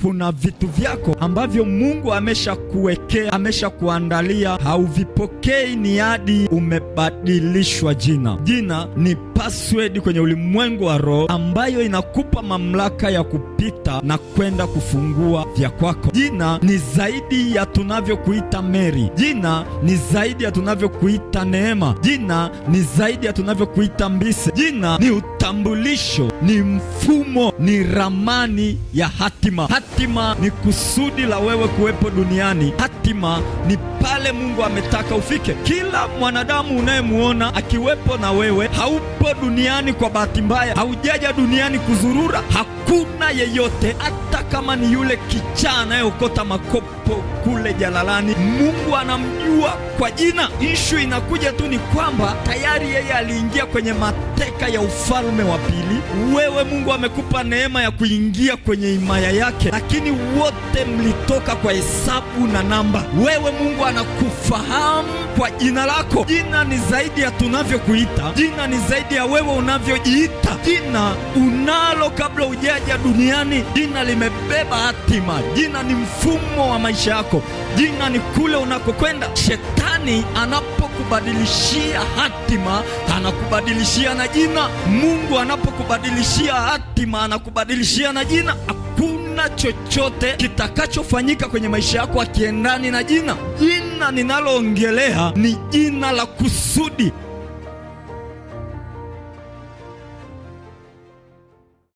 kuna vitu vyako ambavyo Mungu ameshakuwekea, ameshakuandalia, hauvipokei ni hadi umebadilishwa jina. Jina ni password kwenye ulimwengu wa roho ambayo inakupa mamlaka ya kupita na kwenda kufungua vya kwako. Jina ni zaidi ya tunavyokuita Mary. Jina ni zaidi ya tunavyokuita Neema. Jina ni zaidi ya tunavyokuita Mbise. Jina ni utambulisho, ni mfumo, ni ramani ya hatima. Hatima ni kusudi la wewe kuwepo duniani. Hatima ni pale Mungu ametaka ufike. Kila mwanadamu unayemuona akiwepo na wewe, haupo duniani kwa bahati mbaya, haujaja duniani kuzurura. Hakuna yeyote, hata kama ni yule kichaa anayeokota makopo kule jalalani, Mungu anamjua kwa jina. Ishu inakuja tu ni kwamba tayari yeye aliingia kwenye mateka ya ufalme wa pili. Wewe Mungu amekupa neema ya kuingia kwenye himaya yake, lakini wote mlitoka kwa hesabu na namba. Wewe Mungu anakufahamu kwa jina lako. Jina ni zaidi ya tunavyokuita. Jina ni zaidi ya wewe unavyojiita. Jina unalo kabla hujaja duniani. Jina limebeba hatima. Jina ni mfumo wa maisha yako. Jina ni kule unakokwenda. Shetani anapokubadilishia hatima, anakubadilishia na jina. Mungu anapokubadilishia hatima, anakubadilishia na jina. Hakuna chochote kitakachofanyika kwenye maisha yako akiendani na jina. Jina ninaloongelea ni jina la kusudi.